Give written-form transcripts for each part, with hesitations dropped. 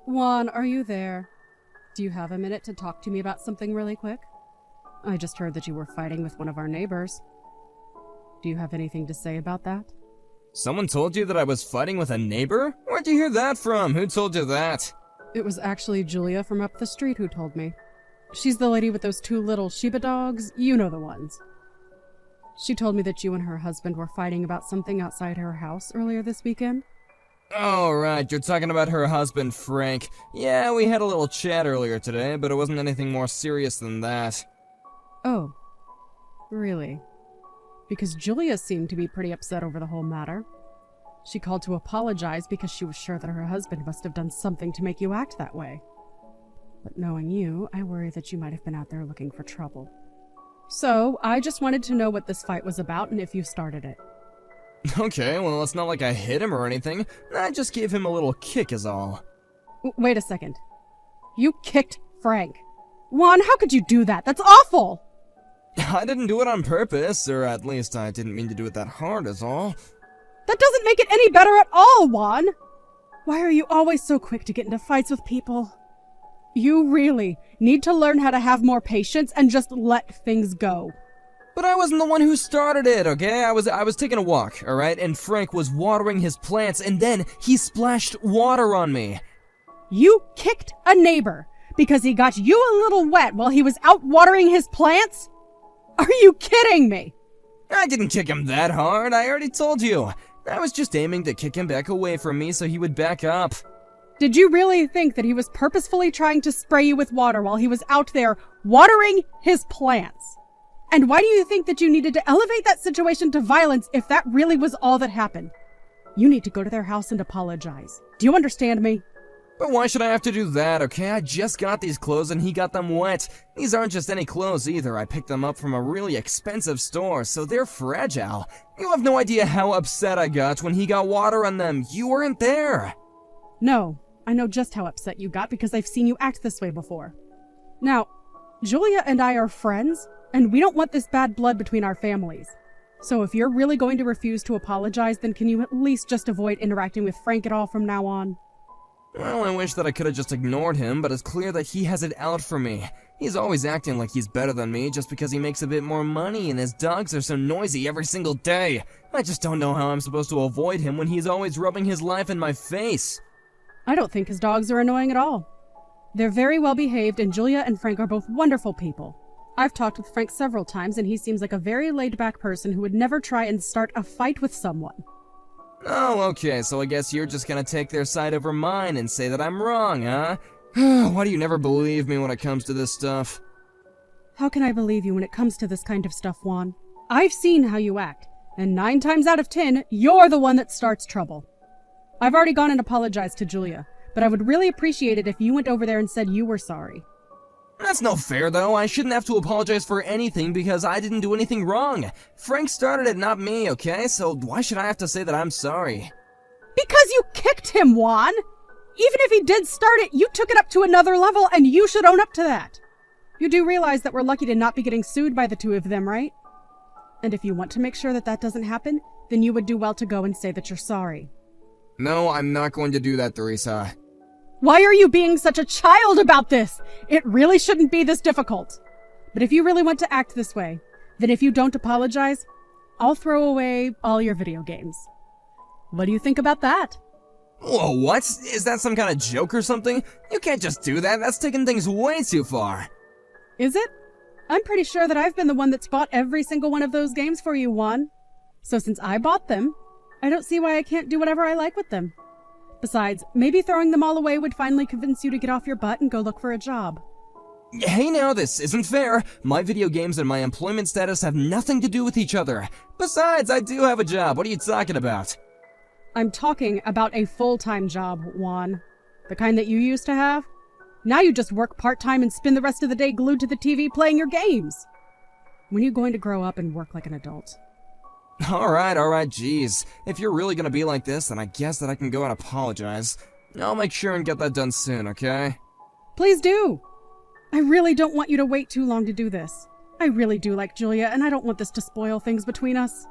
Juan, are you there? Do you have a minute to talk to me about something really quick? I just heard that you were fighting with one of our neighbors. Do you have anything to say about that? Someone told you that I was fighting with a neighbor? Where'd you hear that from? Who told you that? It was actually Julia from up the street who told me. She's the lady with those two little Shiba dogs, you know the ones. She told me that you and her husband were fighting about something outside her house earlier this weekend. Oh, right, you're talking about her husband, Frank. Yeah, we had a little chat earlier today, but it wasn't anything more serious than that. Oh, really? Because Julia seemed to be pretty upset over the whole matter. She called to apologize because she was sure that her husband must have done something to make you act that way. But knowing you, I worry that you might have been out there looking for trouble. So, I just wanted to know what this fight was about and if you started it. Okay, well, it's not like I hit him or anything. I just gave him a little kick is all. Wait a second. You kicked Frank. Juan, how could you do that? That's awful! I didn't do it on purpose, or at least I didn't mean to do it that hard is all. That doesn't make it any better at all, Juan! Why are you always so quick to get into fights with people? You really need to learn how to have more patience and just let things go. But I wasn't the one who started it, okay? I was taking a walk, alright? And Frank was watering his plants, and then he splashed water on me. You kicked a neighbor because he got you a little wet while he was out watering his plants? Are you kidding me? I didn't kick him that hard, I already told you. I was just aiming to kick him back away from me so he would back up. Did you really think that he was purposefully trying to spray you with water while he was out there watering his plants? And why do you think that you needed to elevate that situation to violence if that really was all that happened? You need to go to their house and apologize. Do you understand me? But why should I have to do that, okay? I just got these clothes and he got them wet. These aren't just any clothes either. I picked them up from a really expensive store, so they're fragile. You have no idea how upset I got when he got water on them. You weren't there. No, I know just how upset you got because I've seen you act this way before. Now, Julia and I are friends, and we don't want this bad blood between our families. So if you're really going to refuse to apologize, then can you at least just avoid interacting with Frank at all from now on? Well, I wish that I could have just ignored him, but it's clear that he has it out for me. He's always acting like he's better than me just because he makes a bit more money and his dogs are so noisy every single day. I just don't know how I'm supposed to avoid him when he's always rubbing his life in my face. I don't think his dogs are annoying at all. They're very well behaved, and Julia and Frank are both wonderful people. I've talked with Frank several times, and he seems like a very laid-back person who would never try and start a fight with someone. Oh, okay, so I guess you're just gonna take their side over mine and say that I'm wrong, huh? Why do you never believe me when it comes to this stuff? How can I believe you when it comes to this kind of stuff, Juan? I've seen how you act, and 9 times out of 10, you're the one that starts trouble. I've already gone and apologized to Julia, but I would really appreciate it if you went over there and said you were sorry. That's no fair, though. I shouldn't have to apologize for anything because I didn't do anything wrong. Frank started it, not me, okay? So why should I have to say that I'm sorry? Because you kicked him, Juan! Even if he did start it, you took it up to another level, and you should own up to that. You do realize that we're lucky to not be getting sued by the two of them, right? And if you want to make sure that that doesn't happen, then you would do well to go and say that you're sorry. No, I'm not going to do that, Theresa. Why are you being such a child about this? It really shouldn't be this difficult. But if you really want to act this way, then if you don't apologize, I'll throw away all your video games. What do you think about that? Whoa, what? Is that some kind of joke or something? You can't just do that. That's taking things way too far. Is it? I'm pretty sure that I've been the one that's bought every single one of those games for you, Juan. So since I bought them, I don't see why I can't do whatever I like with them. Besides, maybe throwing them all away would finally convince you to get off your butt and go look for a job. Hey now, this isn't fair. My video games and my employment status have nothing to do with each other. Besides, I do have a job. What are you talking about? I'm talking about a full-time job, Juan. The kind that you used to have. Now you just work part-time and spend the rest of the day glued to the TV playing your games. When are you going to grow up and work like an adult? Alright, geez. If you're really gonna be like this, then I guess that I can go and apologize. I'll make sure and get that done soon, okay? Please do! I really don't want you to wait too long to do this. I really do like Julia, and I don't want this to spoil things between us.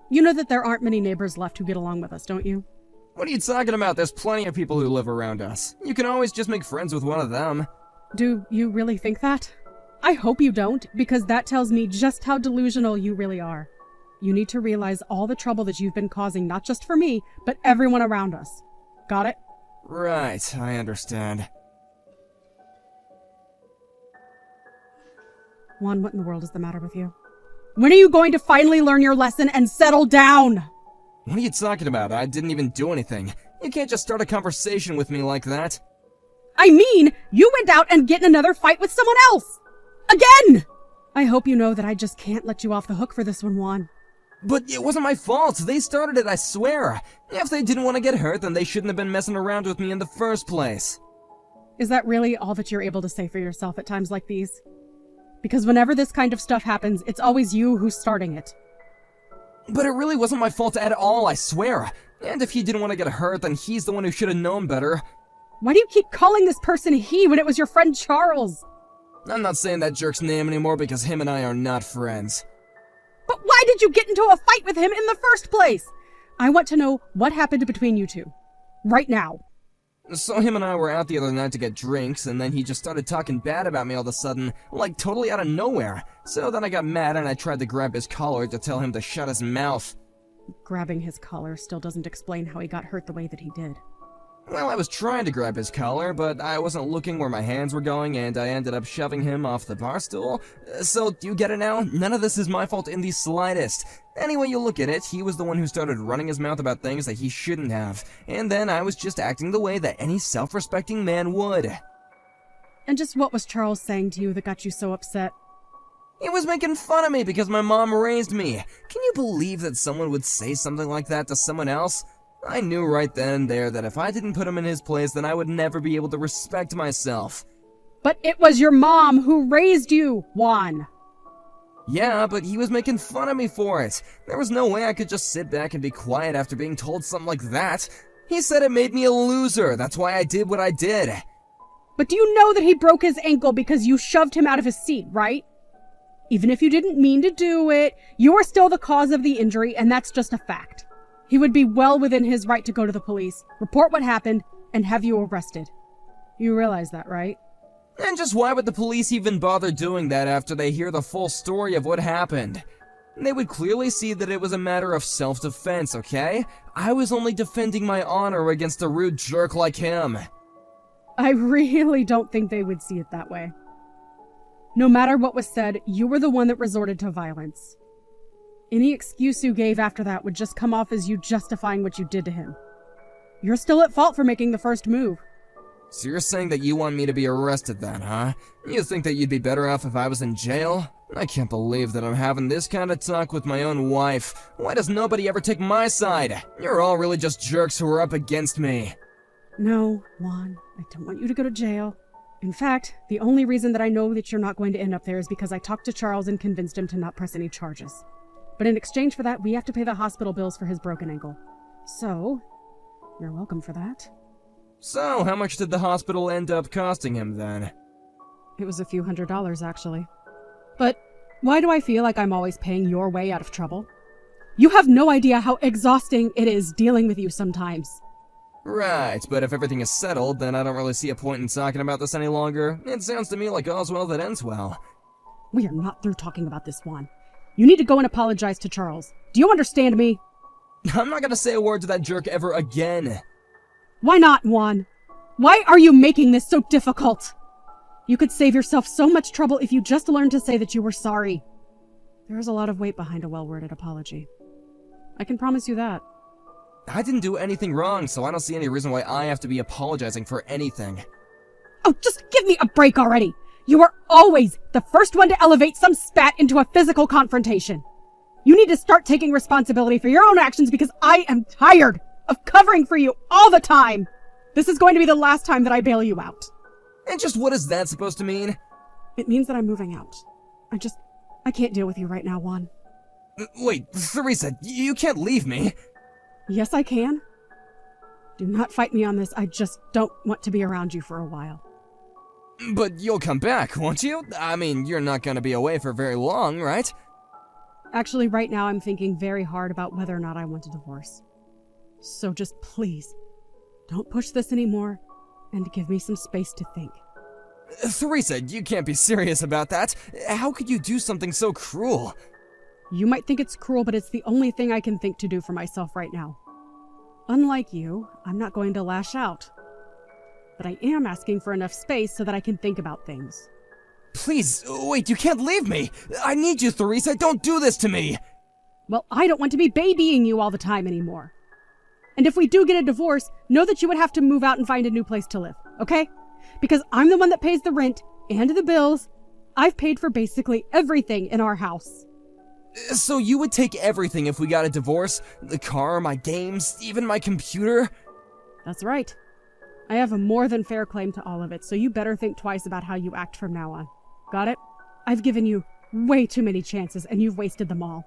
You know that there aren't many neighbors left who get along with us, don't you? What are you talking about? There's plenty of people who live around us. You can always just make friends with one of them. Do you really think that? I hope you don't, because that tells me just how delusional you really are. You need to realize all the trouble that you've been causing, not just for me, but everyone around us. Got it? Right, I understand. Juan, what in the world is the matter with you? When are you going to finally learn your lesson and settle down? What are you talking about? I didn't even do anything. You can't just start a conversation with me like that. I mean, you went out and get in another fight with someone else! Again! I hope you know that I just can't let you off the hook for this one, Juan. But it wasn't my fault. They started it, I swear. If they didn't want to get hurt, then they shouldn't have been messing around with me in the first place. Is that really all that you're able to say for yourself at times like these? Because whenever this kind of stuff happens, it's always you who's starting it. But it really wasn't my fault at all, I swear. And if he didn't want to get hurt, then he's the one who should have known better. Why do you keep calling this person he when it was your friend Charles? I'm not saying that jerk's name anymore because him and I are not friends. But why did you get into a fight with him in the first place? I want to know what happened between you two. Right now. So him and I were out the other night to get drinks, and then he just started talking bad about me all of a sudden, like totally out of nowhere. So then I got mad and I tried to grab his collar to tell him to shut his mouth. Grabbing his collar still doesn't explain how he got hurt the way that he did. Well, I was trying to grab his collar, but I wasn't looking where my hands were going, and I ended up shoving him off the bar stool. So, do you get it now? None of this is my fault in the slightest. Any way you look at it, he was the one who started running his mouth about things that he shouldn't have, and then I was just acting the way that any self-respecting man would. And just what was Charles saying to you that got you so upset? He was making fun of me because my mom raised me. Can you believe that someone would say something like that to someone else? I knew right then and there that if I didn't put him in his place, then I would never be able to respect myself. But it was your mom who raised you, Juan. Yeah, but he was making fun of me for it. There was no way I could just sit back and be quiet after being told something like that. He said it made me a loser. That's why I did what I did. But do you know that he broke his ankle because you shoved him out of his seat, right? Even if you didn't mean to do it, you are still the cause of the injury, and that's just a fact. He would be well within his right to go to the police, report what happened, and have you arrested. You realize that, right? And just why would the police even bother doing that after they hear the full story of what happened? They would clearly see that it was a matter of self-defense, okay? I was only defending my honor against a rude jerk like him. I really don't think they would see it that way. No matter what was said, you were the one that resorted to violence. Any excuse you gave after that would just come off as you justifying what you did to him. You're still at fault for making the first move. So you're saying that you want me to be arrested then, huh? You think that you'd be better off if I was in jail? I can't believe that I'm having this kind of talk with my own wife. Why does nobody ever take my side? You're all really just jerks who are up against me. No, Juan, I don't want you to go to jail. In fact, the only reason that I know that you're not going to end up there is because I talked to Charles and convinced him to not press any charges. But in exchange for that, we have to pay the hospital bills for his broken ankle. So, you're welcome for that. So, how much did the hospital end up costing him then? It was a few $100s, actually. But why do I feel like I'm always paying your way out of trouble? You have no idea how exhausting it is dealing with you sometimes. Right, but if everything is settled, then I don't really see a point in talking about this any longer. It sounds to me like all's well that ends well. We are not through talking about this, Juan. You need to go and apologize to Charles. Do you understand me? I'm not gonna say a word to that jerk ever again. Why not, Juan? Why are you making this so difficult? You could save yourself so much trouble if you just learned to say that you were sorry. There is a lot of weight behind a well-worded apology. I can promise you that. I didn't do anything wrong, so I don't see any reason why I have to be apologizing for anything. Oh, just give me a break already! You are always the first one to elevate some spat into a physical confrontation. You need to start taking responsibility for your own actions because I am tired of covering for you all the time. This is going to be the last time that I bail you out. And just what is that supposed to mean? It means that I'm moving out. I can't deal with you right now, Juan. Wait, Theresa, you can't leave me. Yes, I can. Do not fight me on this. I just don't want to be around you for a while. But you'll come back, won't you? I mean, you're not gonna be away for very long, right? Actually, right now I'm thinking very hard about whether or not I want a divorce. So just please, don't push this anymore and give me some space to think. Theresa, you can't be serious about that. How could you do something so cruel? You might think it's cruel, but it's the only thing I can think to do for myself right now. Unlike you, I'm not going to lash out. But I am asking for enough space so that I can think about things. Please, wait, you can't leave me! I need you, Theresa, don't do this to me! Well, I don't want to be babying you all the time anymore. And if we do get a divorce, know that you would have to move out and find a new place to live, okay? Because I'm the one that pays the rent and the bills. I've paid for basically everything in our house. So you would take everything if we got a divorce? The car, my games, even my computer? That's right. I have a more than fair claim to all of it, so you better think twice about how you act from now on. Got it? I've given you way too many chances, and you've wasted them all.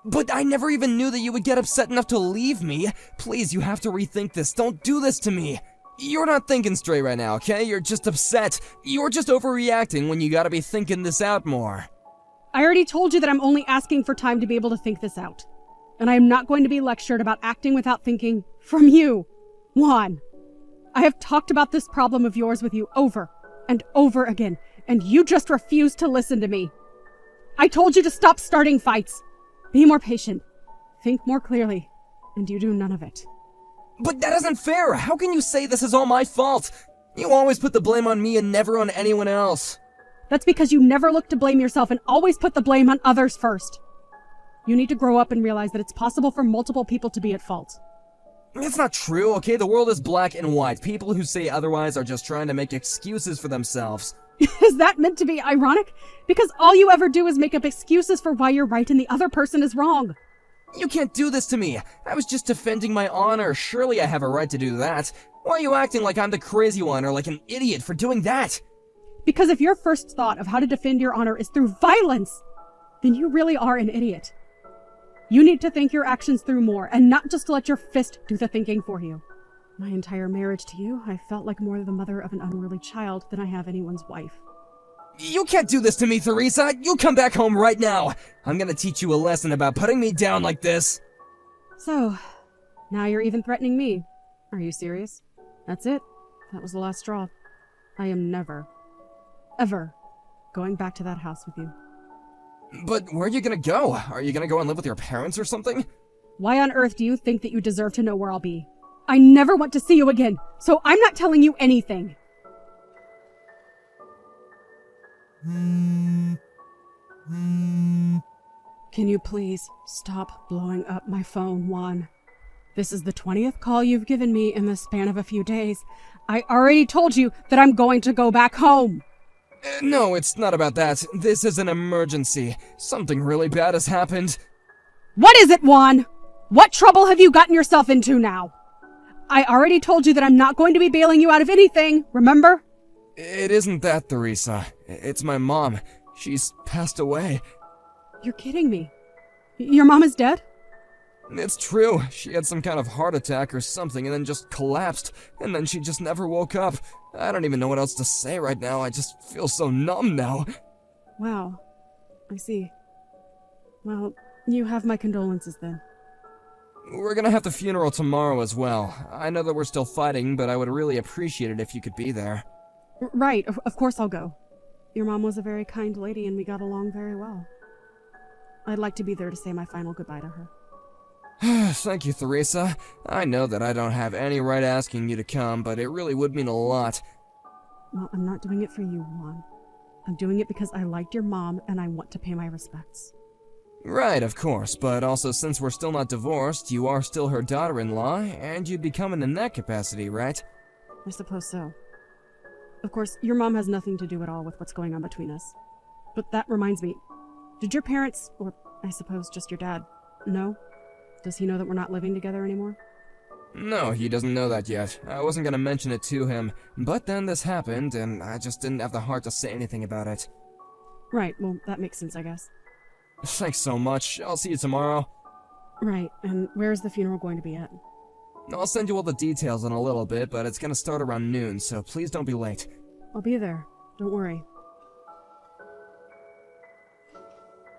But I never even knew that you would get upset enough to leave me. Please, you have to rethink this. Don't do this to me. You're not thinking straight right now, okay? You're just upset. You're just overreacting when you gotta be thinking this out more. I already told you that I'm only asking for time to be able to think this out. And I am not going to be lectured about acting without thinking from you, Juan. I have talked about this problem of yours with you over and over again, and you just refuse to listen to me. I told you to stop starting fights. Be more patient. Think more clearly. And you do none of it. But that isn't fair! How can you say this is all my fault? You always put the blame on me and never on anyone else. That's because you never look to blame yourself and always put the blame on others first. You need to grow up and realize that it's possible for multiple people to be at fault. It's not true, okay? The world is black and white. People who say otherwise are just trying to make excuses for themselves. Is that meant to be ironic? Because all you ever do is make up excuses for why you're right and the other person is wrong. You can't do this to me. I was just defending my honor. Surely I have a right to do that. Why are you acting like I'm the crazy one or like an idiot for doing that? Because if your first thought of how to defend your honor is through violence, then you really are an idiot. You need to think your actions through more and not just let your fist do the thinking for you. My entire marriage to you, I felt like more the mother of an unruly child than I have anyone's wife. You can't do this to me, Theresa! You come back home right now! I'm gonna teach you a lesson about putting me down like this! So, now you're even threatening me. Are you serious? That's it. That was the last straw. I am never, ever going back to that house with you. But where are you gonna go? Are you gonna go and live with your parents or something? Why on earth do you think that you deserve to know where I'll be? I never want to see you again, so I'm not telling you anything. Can you please stop blowing up my phone, Juan? This is the 20th call you've given me in the span of a few days. I already told you that I'm going to go back home. No, it's not about that. This is an emergency. Something really bad has happened. What is it, Juan? What trouble have you gotten yourself into now? I already told you that I'm not going to be bailing you out of anything, remember? It isn't that, Theresa. It's my mom. She's passed away. You're kidding me. Your mom is dead? It's true. She had some kind of heart attack or something and then just collapsed. And then she just never woke up. I don't even know what else to say right now. I just feel so numb now. Wow. I see. Well, you have my condolences then. We're gonna have the funeral tomorrow as well. I know that we're still fighting, but I would really appreciate it if you could be there. Right, of course I'll go. Your mom was a very kind lady and we got along very well. I'd like to be there to say my final goodbye to her. Thank you, Theresa. I know that I don't have any right asking you to come, but it really would mean a lot. Well, I'm not doing it for you, Juan. I'm doing it because I liked your mom and I want to pay my respects. Right, of course, but also since we're still not divorced, you are still her daughter-in-law, and you'd be coming in that capacity, right? I suppose so. Of course, your mom has nothing to do at all with what's going on between us. But that reminds me, did your parents, or I suppose just your dad, know? Does he know that we're not living together anymore? No, he doesn't know that yet. I wasn't gonna mention it to him, but then this happened, and I just didn't have the heart to say anything about it. Right, well, that makes sense, I guess. Thanks so much. I'll see you tomorrow. Right, and where is the funeral going to be at? I'll send you all the details in a little bit, but it's gonna start around noon, so please don't be late. I'll be there. Don't worry.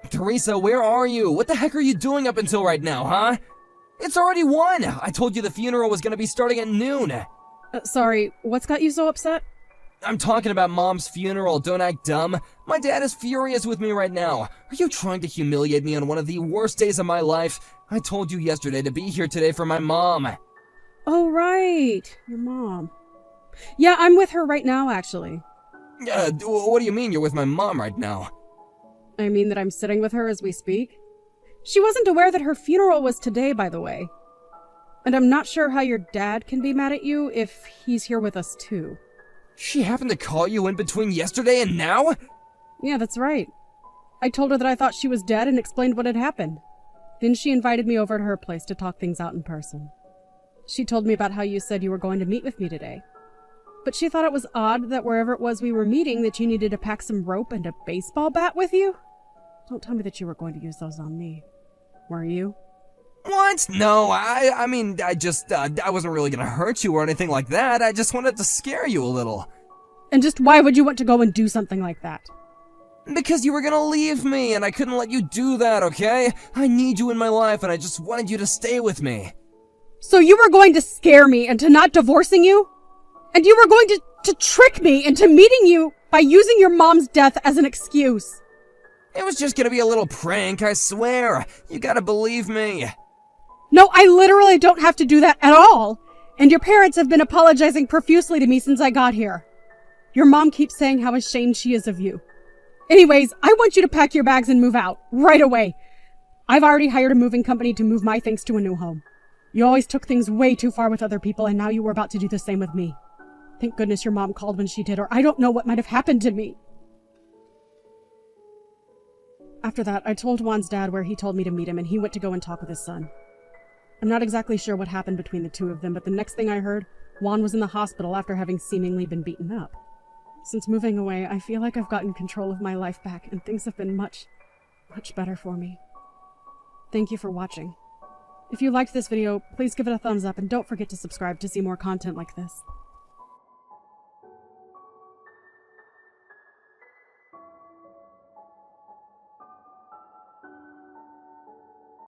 Theresa, where are you? What the heck are you doing up until right now, huh? It's already 1! I told you the funeral was gonna be starting at noon! Sorry, what's got you so upset? I'm talking about Mom's funeral, don't act dumb. My dad is furious with me right now. Are you trying to humiliate me on one of the worst days of my life? I told you yesterday to be here today for my mom. Oh, right. Your mom. Yeah, I'm with her right now, actually. What do you mean you're with my mom right now? I mean that I'm sitting with her as we speak. She wasn't aware that her funeral was today, by the way. And I'm not sure how your dad can be mad at you if he's here with us too. She happened to call you in between yesterday and now? Yeah, that's right. I told her that I thought she was dead and explained what had happened. Then she invited me over to her place to talk things out in person. She told me about how you said you were going to meet with me today. But she thought it was odd that wherever it was we were meeting that you needed to pack some rope and a baseball bat with you. Don't tell me that you were going to use those on me. Were you? What? No, I wasn't really gonna hurt you or anything like that. I just wanted to scare you a little. And just why would you want to go and do something like that? Because you were gonna leave me, and I couldn't let you do that, okay? I need you in my life, and I just wanted you to stay with me. So you were going to scare me into not divorcing you? And you were going to trick me into meeting you by using your mom's death as an excuse? It was just gonna be a little prank, I swear. You gotta believe me. No, I literally don't have to do that at all. And your parents have been apologizing profusely to me since I got here. Your mom keeps saying how ashamed she is of you. Anyways, I want you to pack your bags and move out, right away. I've already hired a moving company to move my things to a new home. You always took things way too far with other people, and now you were about to do the same with me. Thank goodness your mom called when she did, or I don't know what might have happened to me. After that, I told Juan's dad where he told me to meet him, and he went to go and talk with his son. I'm not exactly sure what happened between the two of them, but the next thing I heard, Juan was in the hospital after having seemingly been beaten up. Since moving away, I feel like I've gotten control of my life back, and things have been much better for me. Thank you for watching. If you liked this video, please give it a thumbs up and don't forget to subscribe to see more content like this.